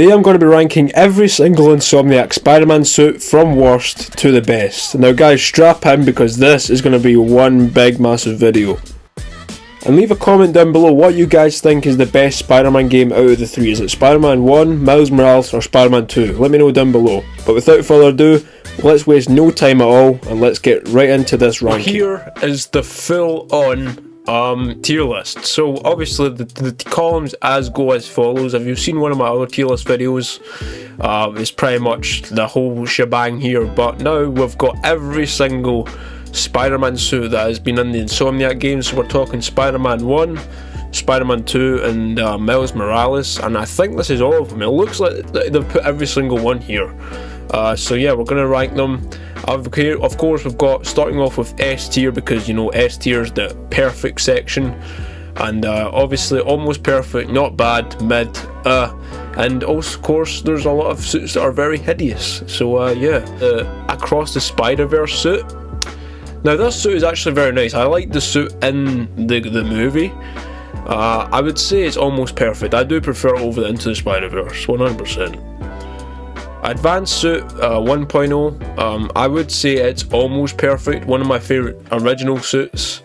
Today I'm going to be ranking every single Insomniac Spider-Man suit from worst to the best. Now guys, strap in because this is going to be one big massive video. And leave a comment down below what you guys think is the best Spider-Man game out of the three. Is it Spider-Man 1, Miles Morales or Spider-Man 2? Let me know down below. But without further ado, let's waste no time at all and let's get right into this ranking. Here is the full on tier list. So obviously the columns go as follows. If you've seen one of my other tier list videos, it's pretty much the whole shebang here, but now we've got every single Spider-Man suit that has been in the Insomniac games. So we're talking Spider-Man 1, Spider-Man 2 and Miles Morales, and I think this is all of them. It looks like they've put every single one here. So yeah, we're going to rank them. Of course, we've got starting off with S tier because, you know, S tier is the perfect section, and obviously almost perfect, not bad, mid, and also of course there's a lot of suits that are very hideous. So yeah, Across the Spider-Verse suit. Now this suit is actually very nice. I like the suit in the movie. I would say it's almost perfect. I do prefer it over the Into the Spider-Verse, 100%. Advanced suit 1.0, I would say it's almost perfect. One of my favourite original suits.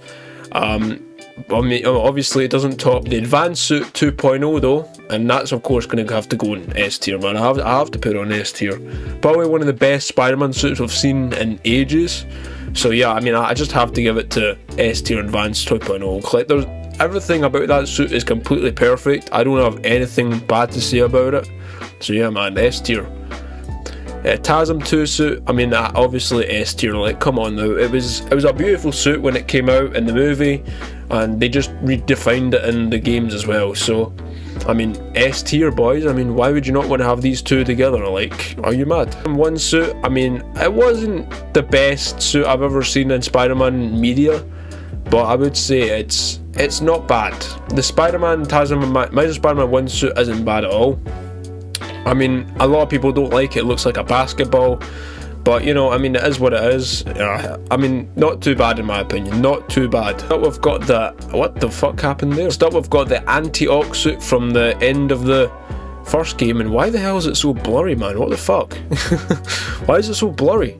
I mean, obviously it doesn't top the advanced suit 2.0 though, and that's of course going to have to go in S tier, man. I have to put it on S tier. Probably one of the best Spider-Man suits I've seen in ages. So yeah, I mean, I just have to give it to S tier advanced 2.0. Like, there's everything about that suit is completely perfect. I don't have anything bad to say about it. So yeah, man, S tier. TASM 2 suit, I mean, obviously S tier. Like, come on now, it was a beautiful suit when it came out in the movie, and they just redefined it in the games as well. So I mean, S tier, boys. I mean, why would you not want to have these two together? Like, are you mad? One suit, I mean, it wasn't the best suit I've ever seen in Spider-Man media, but I would say it's not bad. The Spider-Man TASM Miles Spider-Man 1 suit isn't bad at all. I mean, a lot of people don't like it. It looks like a basketball, but you know, I mean, it is what it is. I mean, not too bad in my opinion. Not too bad. But we've got the, what the fuck happened there? Next up, we've got the anti-Ox suit from the end of the first game, and why the hell is it so blurry, man? What the fuck? Why is it so blurry?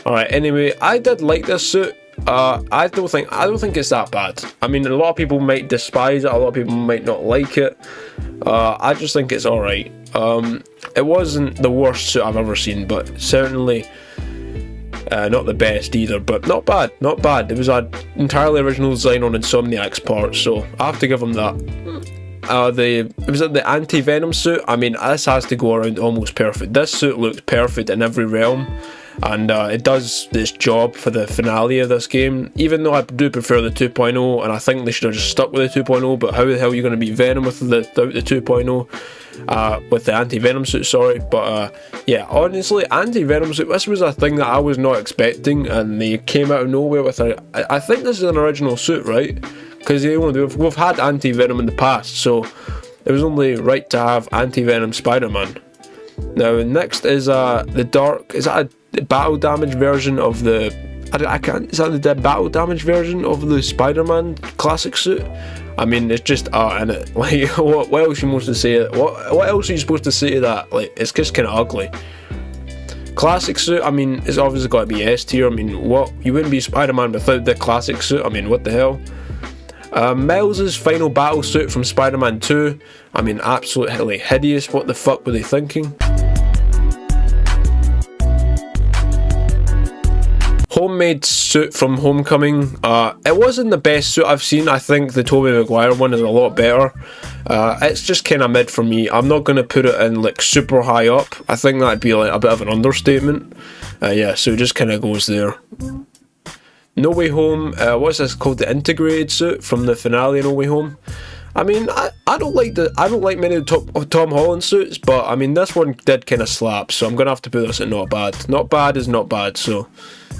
All right. Anyway, I did like this suit. I don't think it's that bad. I mean, a lot of people might despise it. A lot of people might not like it. I just think it's all right. It wasn't the worst suit I've ever seen, but certainly not the best either. But not bad, not bad. It was an entirely original design on Insomniac's part, so I have to give them that. The anti-venom suit. I mean, this has to go around almost perfect. This suit looks perfect in every realm, and it does this job for the finale of this game, even though I do prefer the 2.0, and I think they should have just stuck with the 2.0. But how the hell are you going to beat Venom without the 2.0, with the anti-venom suit, sorry. But yeah, honestly, anti-venom suit, this was a thing that I was not expecting, and they came out of nowhere with I think this is an original suit, right? Because we've had anti-venom in the past, so it was only right to have anti-venom Spider-Man. Now next is the dark, is that a battle damage version of the, I can't, is that the battle damage version of the Spider-Man classic suit? I mean, it's just art in it. Like, what else are you supposed to say? What else are you supposed to say to that? Like, it's just kind of ugly. Classic suit, I mean, it's obviously got to be S tier. I mean, what, you wouldn't be Spider-Man without the classic suit. I mean, what the hell? Miles' final battle suit from Spider-Man 2. I mean, absolutely hideous. What the fuck were they thinking? Homemade suit from Homecoming. It wasn't the best suit I've seen. I think the Tobey Maguire one is a lot better. It's just kind of mid for me. I'm not going to put it in like super high up. I think that'd be like a bit of an understatement. Yeah, so it just kind of goes there. No Way Home. What's this called? The integrated suit from the finale of No Way Home. I mean, I don't like many of Tom Holland suits, but I mean, this one did kind of slap, so I'm gonna have to put this at not bad. Not bad is not bad, so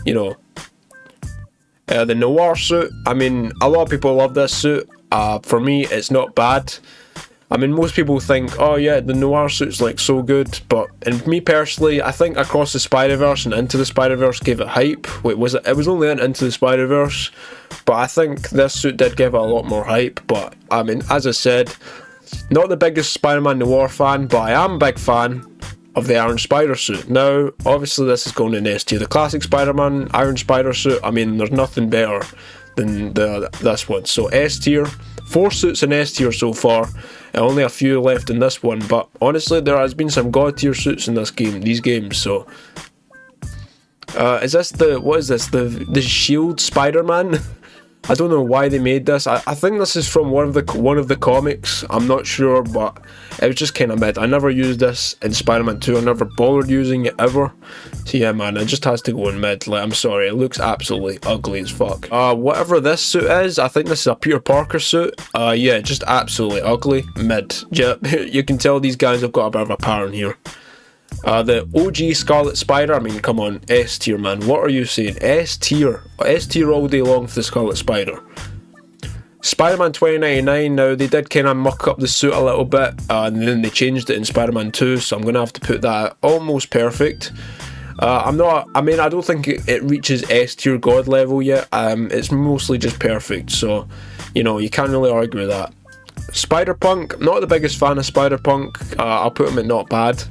you know. The Noir suit. I mean, a lot of people love this suit. For me, it's not bad. I mean, most people think, oh yeah, the Noir suit's like so good, but and me personally, I think Across the Spider-Verse and Into the Spider-Verse gave it hype. Wait, was it? It was only in Into the Spider-Verse, but I think this suit did give it a lot more hype. But I mean, as I said, Not the biggest Spider-Man Noir fan, but I am a big fan of the Iron Spider suit. Now, obviously this is going in S tier. The classic Spider-Man Iron Spider suit, I mean, there's nothing better than this one. So S tier, 4 suits in S tier so far, and only a few left in this one. But honestly, there has been some God tier suits in these games. So, is this what is this? The Shield Spider-Man? I don't know why they made this. I think this is from one of the comics. I'm not sure, but it was just kind of mid. I never used this in Spider-Man 2. I never bothered using it ever. So yeah, man, it just has to go in mid. Like, I'm sorry, it looks absolutely ugly as fuck. Whatever this suit is, I think this is a Peter Parker suit. Yeah, just absolutely ugly. Mid. Yeah, you can tell these guys have got a bit of a pattern here. The OG Scarlet Spider, I mean, come on, S tier, man. What are you saying? S tier all day long for the Scarlet Spider. Spider-Man 2099, now they did kind of muck up the suit a little bit, and then they changed it in Spider-Man 2, so I'm going to have to put that at almost perfect. I don't think it reaches S tier God level yet. It's mostly just perfect, so, you know, you can't really argue with that. Spider-Punk, not the biggest fan of Spider-Punk. I'll put him at not bad.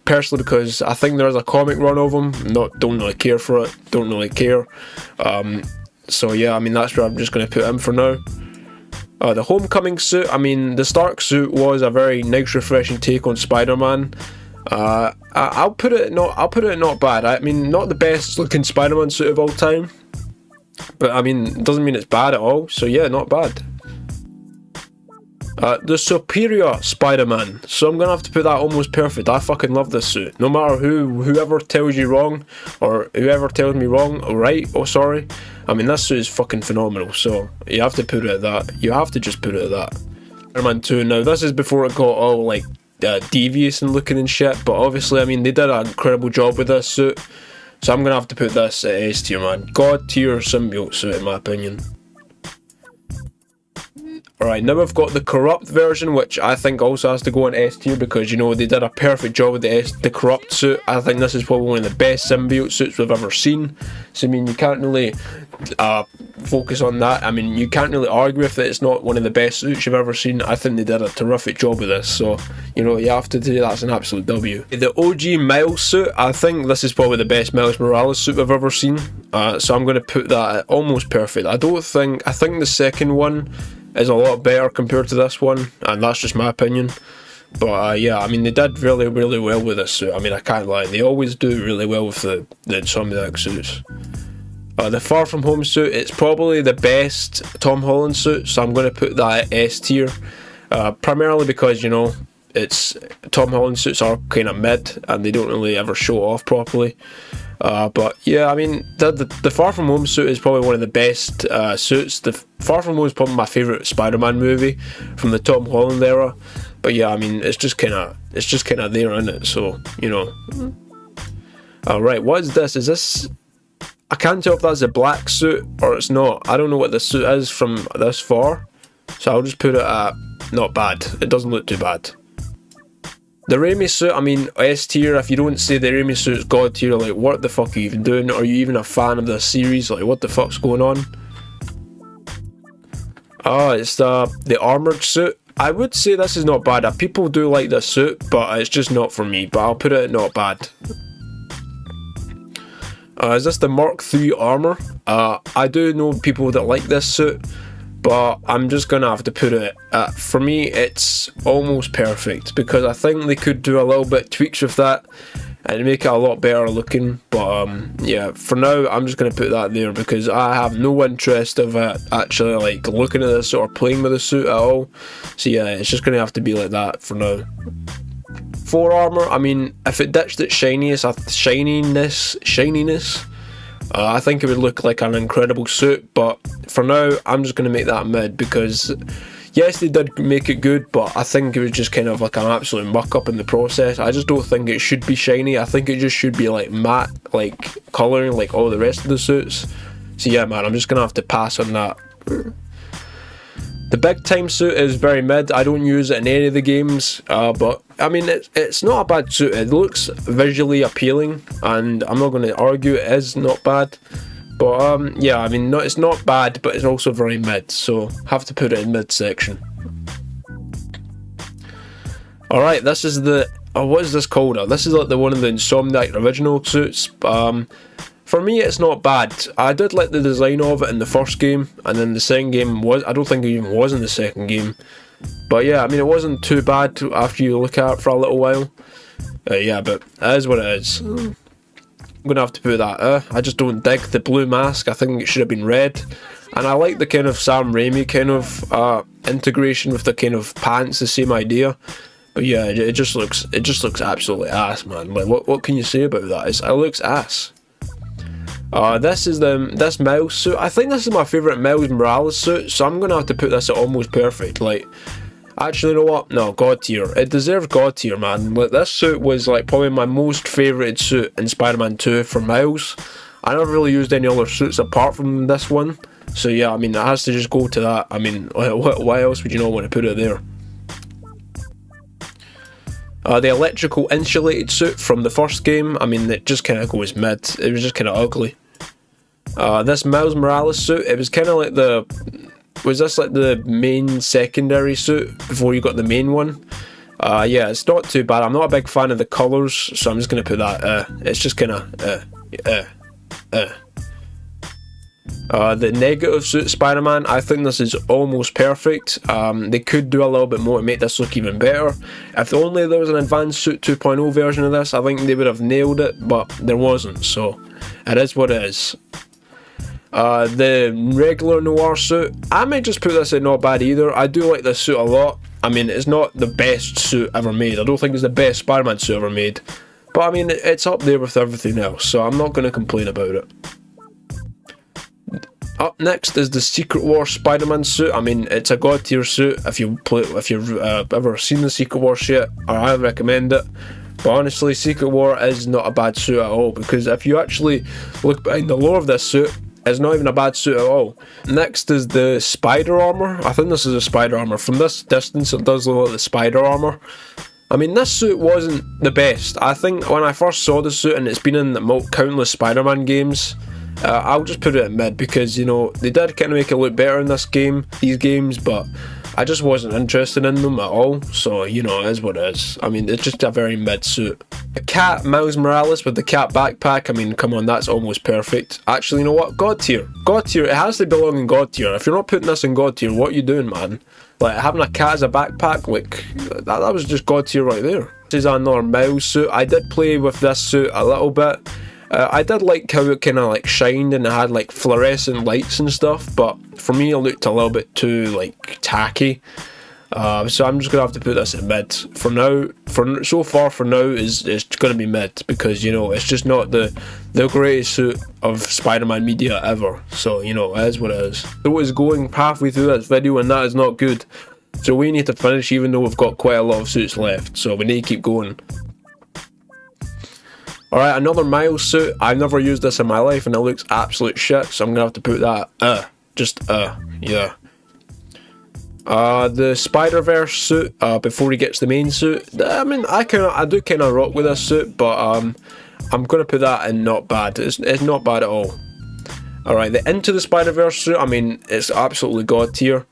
Personally, because I think there's a comic run of him. Don't really care for it. Don't really care. So yeah, I mean, that's where I'm just going to put him for now. The Homecoming suit, I mean, the Stark suit was a very nice, refreshing take on Spider-Man. I'll put it not bad. I mean, not the best looking Spider-Man suit of all time, but I mean, it doesn't mean it's bad at all. So yeah, not bad. The Superior Spider-Man. So I'm going to have to put that almost perfect. I fucking love this suit. No matter whoever tells you wrong, or whoever tells me wrong, or right, oh sorry. I mean, this suit is fucking phenomenal. So you have to put it at that. You have to just put it at that. Spider-Man 2. Now, this is before it got all, like, devious and looking and shit. But obviously, I mean, they did an incredible job with this suit. So I'm going to have to put this at S tier, man. God tier symbiote suit, in my opinion. Alright, now we've got the Corrupt version, which I think also has to go in S tier because, you know, they did a perfect job with the Corrupt suit. I think this is probably one of the best symbiote suits we've ever seen. So, I mean, you can't really focus on that. I mean, you can't really argue if it's not one of the best suits you've ever seen. I think they did a terrific job with this. So, you know, you have to say that's an absolute W. The OG Miles suit, I think this is probably the best Miles Morales suit we've ever seen. So I'm going to put that at almost perfect. I think the second one is a lot better compared to this one, and that's just my opinion. But yeah, I mean, they did really, really well with this suit. I mean, I can't lie, they always do really well with the Insomniac suits. The Far From Home suit, it's probably the best Tom Holland suit, so I'm going to put that at S tier. Primarily because, you know, Tom Holland suits are kind of mid, and they don't really ever show off properly. But yeah, I mean, the Far From Home suit is probably one of the best suits. The Far From Home is probably my favourite Spider-Man movie from the Tom Holland era. But yeah, I mean, it's just kind of there, isn't it? So, you know. Alright, what is this? Is this... I can't tell if that's a black suit or it's not. I don't know what the suit is from this far. So I'll just put it at not bad. It doesn't look too bad. The Raimi suit, I mean, S tier. If you don't say the Raimi suit's God tier, like, what the fuck are you even doing? Are you even a fan of this series? Like, what the fuck's going on? It's the armoured suit. I would say this is not bad. People do like this suit, but it's just not for me. But I'll put it at not bad. Is this the Mark III armour? I do know people that like this suit, but I'm just going to have to put it at, for me, it's almost perfect, because I think they could do a little bit tweaks with that and make it a lot better looking. But yeah, for now, I'm just going to put that there, because I have no interest of actually like looking at this or playing with the suit at all. So yeah, it's just going to have to be like that for now. 4 armour, I mean, if it ditched its shininess, I think it would look like an incredible suit. But for now, I'm just going to make that mid, because yes, they did make it good, but I think it was just kind of like an absolute muck up in the process. I just don't think it should be shiny. I think it just should be like matte, like colouring, like all the rest of the suits. So yeah, man, I'm just going to have to pass on that. The Big Time suit is very mid. I don't use it in any of the games, but I mean, it's not a bad suit. It looks visually appealing, and I'm not going to argue it is not bad. But yeah, I mean, it's not bad, but it's also very mid, so have to put it in mid section. Alright, this is the, what is this called? This is like the one of the Insomniac original suits. For me, it's not bad. I did like the design of it in the first game, and then the second game was, I don't think it even was in the second game. But yeah, I mean, it wasn't too bad after you look at it for a little while. Yeah, but it is what it is. I'm gonna have to put that. I just don't dig the blue mask. I think it should have been red. And I like the kind of Sam Raimi kind of integration with the kind of pants, the same idea. But yeah, it just looks absolutely ass, man. Like, what can you say about that? It looks ass. This is this Miles suit. I think this is my favourite Miles Morales suit, so I'm gonna have to put this at almost perfect. Like, actually, you know what? No, God tier. It deserves God tier, man. Like, this suit was like probably my most favourite suit in Spider-Man 2 for Miles. I never really used any other suits apart from this one, so yeah, I mean, it has to just go to that. I mean, why else would you not want to put it there? The electrical insulated suit from the first game, I mean, it just kind of goes mid. It was just kind of ugly. This Miles Morales suit, it was kind of like was this like the main secondary suit before you got the main one? Yeah, it's not too bad. I'm not a big fan of the colours, so I'm just going to put that, it's just kind of, the negative suit Spider-Man, I think this is almost perfect. They could do a little bit more to make this look even better. If only there was an advanced suit 2.0 version of this, I think they would have nailed it, but there wasn't, so it is what it is. The regular noir suit, I might just put this at not bad either. I do like this suit a lot. I mean, it's not the best suit ever made. I don't think it's the best Spider-Man suit ever made, but I mean, it's up there with everything else, so I'm not going to complain about it. Up next is the Secret Wars Spider-Man suit. I mean, it's a god tier suit. If you've ever seen the Secret Wars yet, I recommend it. But honestly, Secret War is not a bad suit at all, because if you actually look behind the lore of this suit, it's not even a bad suit at all. Next is the spider armor. I think this is a spider armor. From this distance, it does look like the spider armor. I mean, this suit wasn't the best. I think when I first saw the suit, and it's been in countless Spider-Man games, I'll just put it at mid, because, you know, they did kind of make it look better in these games, but I just wasn't interested in them at all, so, you know, it is what it is. I mean, it's just a very mid suit. The cat Miles Morales with the cat backpack, I mean, come on, that's almost perfect. Actually, you know what? God tier. God tier, it has to belong in God tier. If you're not putting this in God tier, what are you doing, man? Like, having a cat as a backpack, like, that was just God tier right there. This is another Miles suit. I did play with this suit a little bit. I did like how it kind of like shined and it had like fluorescent lights and stuff, but for me it looked a little bit too like tacky. So I'm just gonna have to put this at mid for now. So far is it's gonna be mid, because, you know, it's just not the greatest suit of Spider-Man media ever. So, you know, it is what it is. So it's going halfway through this video, and that is not good. So we need to finish, even though we've got quite a lot of suits left. So we need to keep going. Alright, another Miles suit. I've never used this in my life and it looks absolute shit, so I'm gonna have to put that, yeah. The Spider-Verse suit, before he gets the main suit. I mean, I do kind of rock with this suit, but I'm gonna put that in not bad. It's not bad at all. Alright, the Into the Spider-Verse suit, I mean, it's absolutely god tier.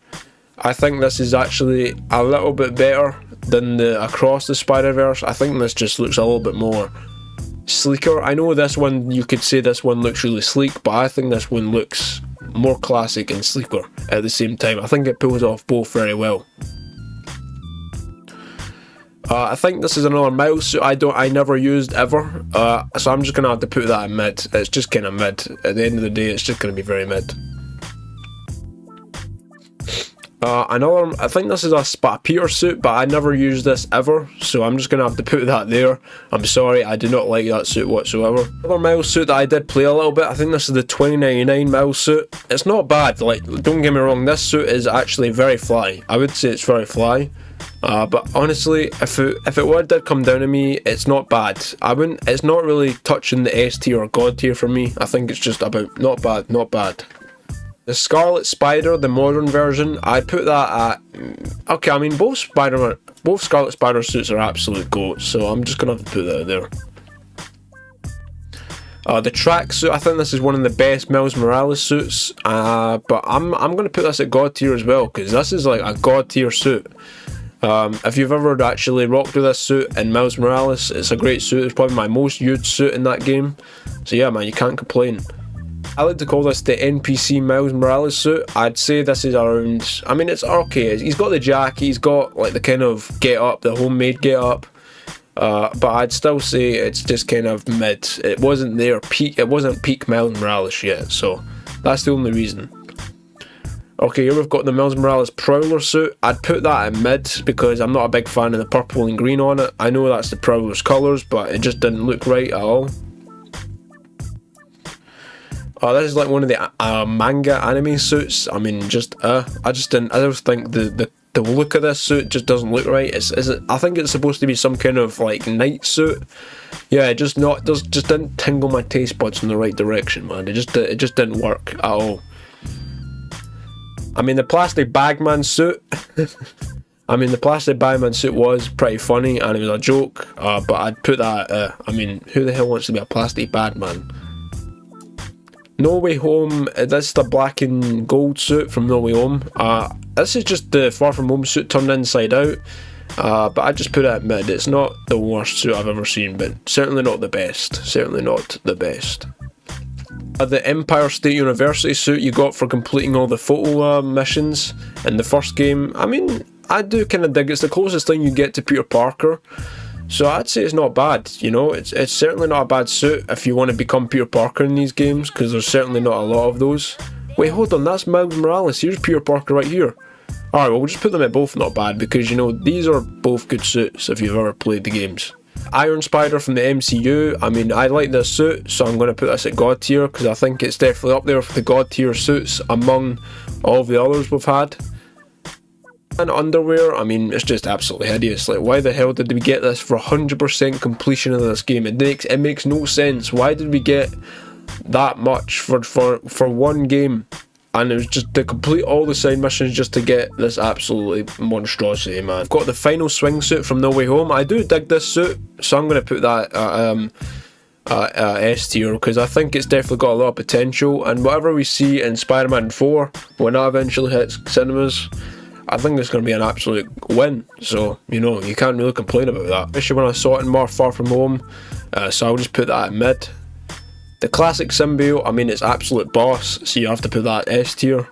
I think this is actually a little bit better than the Across the Spider-Verse. I think this just looks a little bit more sleeker. I know this one, you could say this one looks really sleek, but I think this one looks more classic and sleeker at the same time. I think it pulls off both very well. I think this is another Miles suit I never used ever, so I'm just gonna have to put that in mid. It's just kind of mid. At the end of the day, it's just gonna be very mid. I think this is a Peter suit, but I never used this ever, so I'm just going to have to put that there. I'm sorry, I do not like that suit whatsoever. Another Miles suit that I did play a little bit, I think this is the 2099 Miles suit. It's not bad, like, don't get me wrong, this suit is actually very fly. I would say it's very fly. But honestly, if it did come down to me, it's not bad. It's not really touching the S tier or God tier for me. I think it's just about not bad, not bad. The Scarlet Spider, the modern version, I'd put that at... Okay, I mean, both Scarlet Spider suits are absolute goats, so I'm just going to have to put that there. The tracksuit, I think this is one of the best Miles Morales suits, but I'm going to put this at God tier as well, because this is like a God tier suit. If you've ever actually rocked with this suit in Miles Morales, it's a great suit. It's probably my most used suit in that game. So yeah, man, you can't complain. I like to call this the NPC Miles Morales suit. I'd say this is around, I mean, it's okay. He's got the jacket, he's got like the kind of get up, the homemade get up. But I'd still say it's just kind of mid. It wasn't peak Miles Morales yet, so that's the only reason. Okay, here we've got the Miles Morales Prowler suit. I'd put that at mid because I'm not a big fan of the purple and green on it. I know that's the Prowler's colours, but it just didn't look right at all. This is like one of the manga anime suits. I mean, I just think the look of this suit just doesn't look right. I think it's supposed to be some kind of like night suit. Yeah, it just didn't tingle my taste buds in the right direction, man. It just didn't work at all. I mean, the plastic bagman suit. The plastic bagman suit was pretty funny and it was a joke. But I'd put that. I mean, who the hell wants to be a plastic bagman? No Way Home, this is the black and gold suit from No Way Home. This is just the Far From Home suit turned inside out. But I just put it at mid. It's not the worst suit I've ever seen, but certainly not the best. Certainly not the best. The Empire State University suit you got for completing all the photo missions in the first game. I mean, I do kind of dig it. It's the closest thing you get to Peter Parker. So I'd say it's not bad, you know, it's certainly not a bad suit if you want to become Peter Parker in these games, because there's certainly not a lot of those. Wait, hold on, that's Miles Morales, here's Peter Parker right here. Alright, well, we'll just put them at both not bad, because, you know, these are both good suits if you've ever played the games. Iron Spider from the MCU, I mean, I like this suit, so I'm going to put this at God tier, because I think it's definitely up there for the God tier suits among all of the others we've had. And underwear, I mean, it's just absolutely hideous. Like, why the hell did we get this for 100% completion of this game? It makes no sense. Why did we get that much for one game? And it was just to complete all the side missions just to get this absolutely monstrosity, man. I've got the final swing suit from No Way Home. I do dig this suit, so I'm going to put that S tier, because I think it's definitely got a lot of potential. And whatever we see in Spider-Man 4, when that eventually hits cinemas, I think it's going to be an absolute win, so, you know, you can't really complain about that. Especially when I saw it in more Far From Home, so I'll just put that at mid. The classic symbiote, I mean, it's absolute boss, so you have to put that S tier.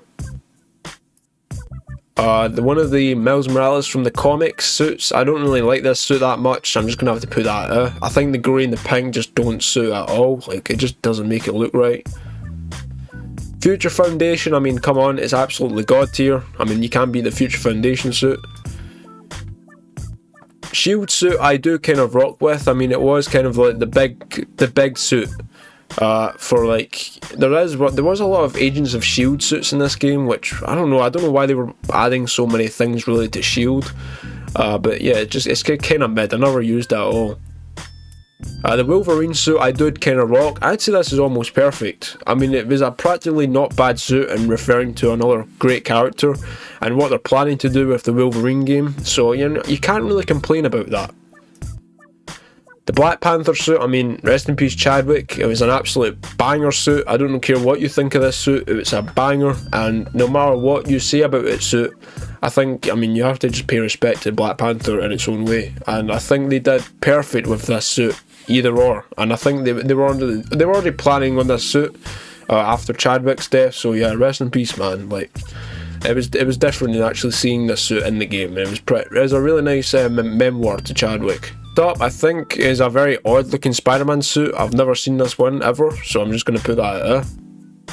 One of the Miles Morales from the comics suits, I don't really like this suit that much, so I'm just going to have to put that I think the grey and the pink just don't suit at all, like, it just doesn't make it look right. Future Foundation, I mean, come on, it's absolutely God tier. I mean, you can't beat the Future Foundation suit. Shield suit, I do kind of rock with. I mean, it was kind of like the big suit. For like, there was a lot of Agents of Shield suits in this game, which I don't know why they were adding so many things related to Shield. But yeah, it's kind of mid. I never used that at all. The Wolverine suit I did kind of rock. I'd say this is almost perfect. I mean, it was a practically not bad suit and referring to another great character and what they're planning to do with the Wolverine game, so you can't really complain about that. The Black Panther suit, I mean, rest in peace Chadwick, it was an absolute banger suit. I don't care what you think of this suit, it's a banger, and no matter what you say about its suit, I think, I mean, you have to just pay respect to Black Panther in its own way, and I think they did perfect with this suit, either or, and I think they were already planning on this suit after Chadwick's death, so yeah, rest in peace, man. Like, it was different than actually seeing this suit in the game. It was a really nice memoir to Chadwick. Up, I think, is a very odd looking Spider-Man suit. I've never seen this one ever, so I'm just going to put that at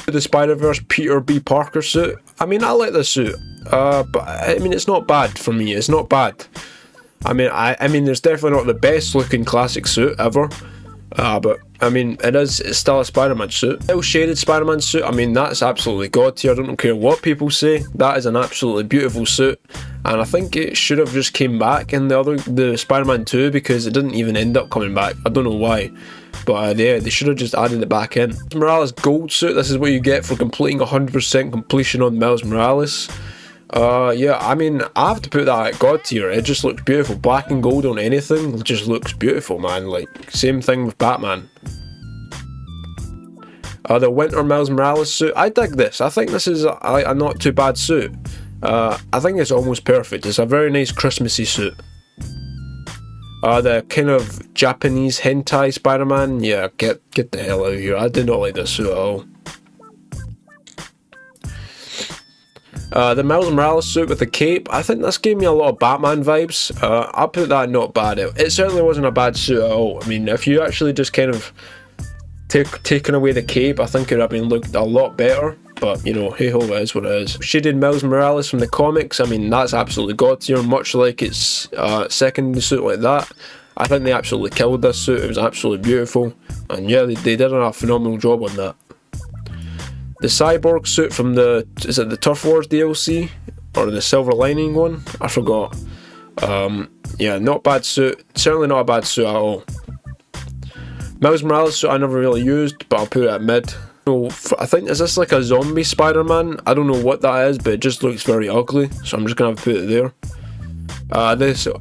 The Spider-Verse Peter B. Parker suit. I mean, I like this suit, but I mean, it's not bad for me. It's not bad. I mean, there's definitely not the best looking classic suit ever, but I mean, it's still a Spider-Man suit. Well shaded Spider-Man suit, I mean, that's absolutely god tier. I don't care what people say, that is an absolutely beautiful suit, and I think it should have just came back in the Spider-Man 2, because it didn't even end up coming back. I don't know why, but yeah, they should have just added it back in. Morales gold suit, this is what you get for completing 100% completion on Miles Morales. Yeah, I mean, I have to put that at god tier. It just looks beautiful. Black and gold on anything just looks beautiful, man. Like, same thing with Batman. The Winter Miles Morales suit, I dig this. I think this is a not too bad suit. I think it's almost perfect. It's a very nice Christmassy suit. The kind of Japanese hentai Spider-Man, yeah, get the hell out of here. I did not like this suit at all. The Miles Morales suit with the cape, I think this gave me a lot of Batman vibes. I'll put that not bad. It certainly wasn't a bad suit at all. I mean, if you actually just kind of taken away the cape, I think it would have been looked a lot better. But, you know, hey ho, it is what it is. Shaded Miles Morales from the comics, I mean, that's absolutely god tier, much like its second suit like that. I think they absolutely killed this suit. It was absolutely beautiful. And yeah, they did a phenomenal job on that. The Cyborg suit from the, is it the Turf Wars DLC? Or the Silver Lining one? I forgot. Yeah, not bad suit. Certainly not a bad suit at all. Miles Morales suit I never really used, but I'll put it at mid. I think, is this like a zombie Spider-Man? I don't know what that is, but it just looks very ugly, so I'm just going to put it there.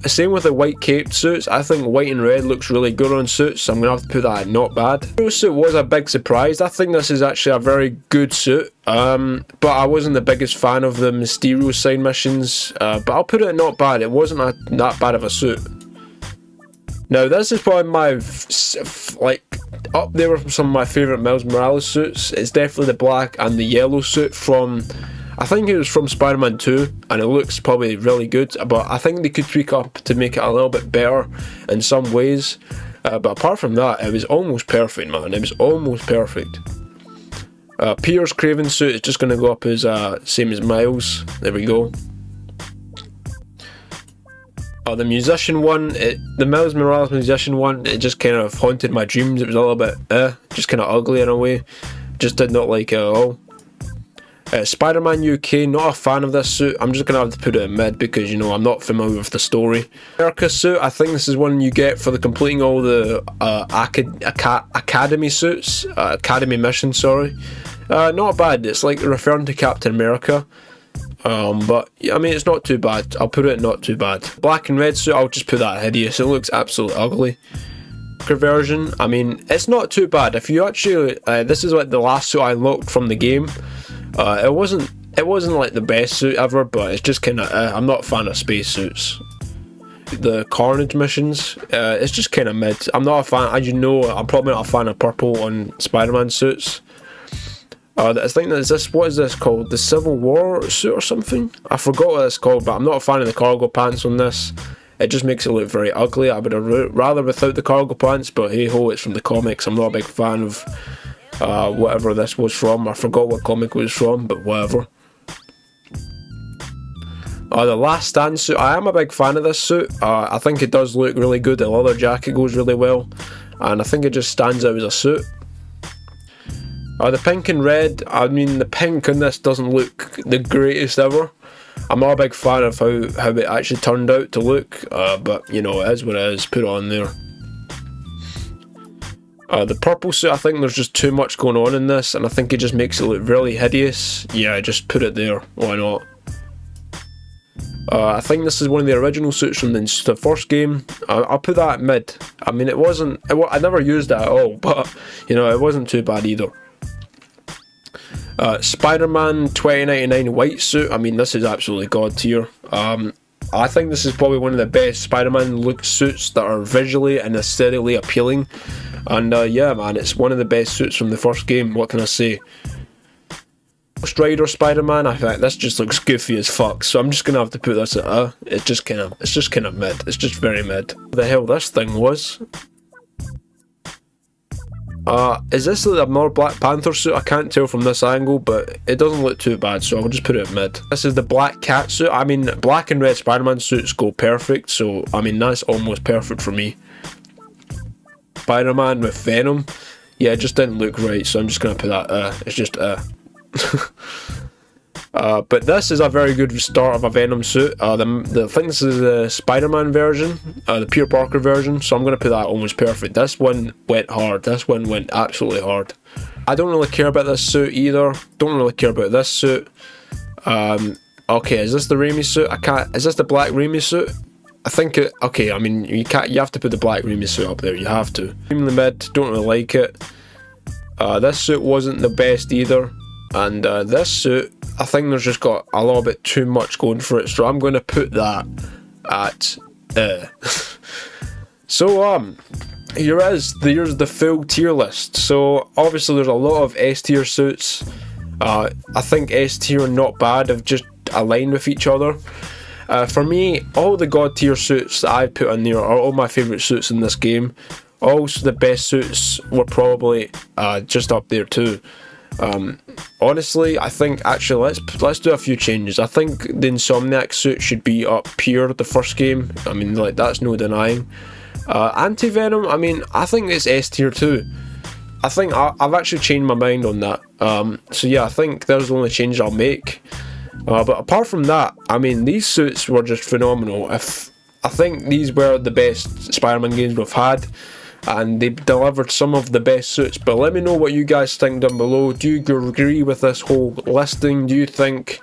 Same with the white caped suits. I think white and red looks really good on suits, so I'm going to have to put that at not bad. The suit was a big surprise. I think this is actually a very good suit, but I wasn't the biggest fan of the Mysterio side missions, but I'll put it at not bad. It wasn't that bad of a suit. Now, this is probably my, like, up there with some of my favourite Miles Morales suits. It's definitely the black and the yellow suit from, I think it was from Spider-Man 2, and it looks probably really good, but I think they could tweak up to make it a little bit better in some ways. But apart from that, it was almost perfect, man. It was almost perfect. Peter's Craven suit is just going to go up as same as Miles. There we go. The musician one, the Miles Morales musician one, it just kind of haunted my dreams. It was a little bit, just kind of ugly in a way. Just did not like it at all. Spider-Man UK, not a fan of this suit. I'm just going to have to put it in mid because, you know, I'm not familiar with the story. America suit, I think this is one you get for completing all the academy suits, academy missions, sorry. Not bad, it's like referring to Captain America. But I mean, it's not too bad. I'll put it not too bad. Black and red suit, I'll just put that hideous. It looks absolutely ugly. Version, I mean, it's not too bad. If you actually, this is like the last suit I unlocked from the game. It wasn't like the best suit ever, but it's just kind of. I'm not a fan of space suits. The Carnage missions, it's just kind of mid. I'm not a fan. As you know, I'm probably not a fan of purple on Spider-Man suits. I think that is this. What is this called? The Civil War suit or something? I forgot what it's called, but I'm not a fan of the cargo pants on this. It just makes it look very ugly. I would have rather without the cargo pants, but hey ho, it's from the comics. I'm not a big fan of whatever this was from. I forgot what comic it was from, but whatever. The Last Stand suit, I am a big fan of this suit. I think it does look really good. The leather jacket goes really well, and I think it just stands out as a suit. The pink and red, I mean, the pink on this doesn't look the greatest ever. I'm not a big fan of how it actually turned out to look, but you know, it is what it is. Put it on there. The purple suit, I think there's just too much going on in this, and I think it just makes it look really hideous. Yeah, just put it there. Why not? I think this is one of the original suits from the first game. I'll put that at mid. I mean, I never used it at all, but you know, it wasn't too bad either. Spider-Man 2099 white suit, I mean, this is absolutely god tier. I think this is probably one of the best Spider-Man look suits that are visually and aesthetically appealing. And yeah, man, it's one of the best suits from the first game, what can I say? Strider Spider-Man, I think this just looks goofy as fuck, so I'm just gonna have to put this at it's just kind of mid. It's just very mid. What the hell this thing was? Is this like a more Black Panther suit? I can't tell from this angle, but it doesn't look too bad, so I'll just put it at mid. This is the Black Cat suit. I mean, black and red Spider-Man suits go perfect, so I mean, that's almost perfect for me. Spider-Man with Venom, yeah, it just didn't look right, so I'm just gonna put that, it's just but this is a very good start of a Venom suit. I think this is the Spider-Man version, the Peter Parker version, so I'm going to put that almost perfect. This one went hard. This one went absolutely hard. I don't really care about this suit either. Don't really care about this suit. Okay, is this the Raimi suit? Is this the black Raimi suit? I think it, okay, I mean, you have to put the black Raimi suit up there, you have to. In the mid, don't really like it. This suit wasn't the best either. And this suit, I think there's just got a little bit too much going for it, so I'm going to put that at So here's the full tier list. So obviously there's a lot of S tier suits. I think S tier not bad, have just aligned with each other. For me, all the god tier suits that I put in there are all my favourite suits in this game. Also, the best suits were probably just up there too. Honestly, I think actually let's do a few changes. I think the Insomniac suit should be up here the first game. I mean, like, that's no denying. Anti-Venom, I mean, I think it's S tier too. I think I've actually changed my mind on that. So yeah, I think there's the only change I'll make. But apart from that, I mean, these suits were just phenomenal. I think these were the best Spider-Man games we've had, and they delivered some of the best suits. But let me know what you guys think down below. Do you agree with this whole listing? Do you think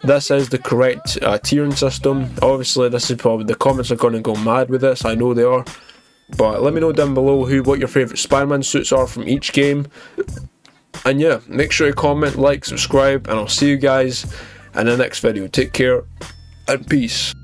this is the correct tiering system? Obviously, this is probably, the comments are going to go mad with this, I know they are. But let me know down below what your favourite Spider-Man suits are from each game. And yeah, make sure you comment, like, subscribe, and I'll see you guys in the next video. Take care and peace.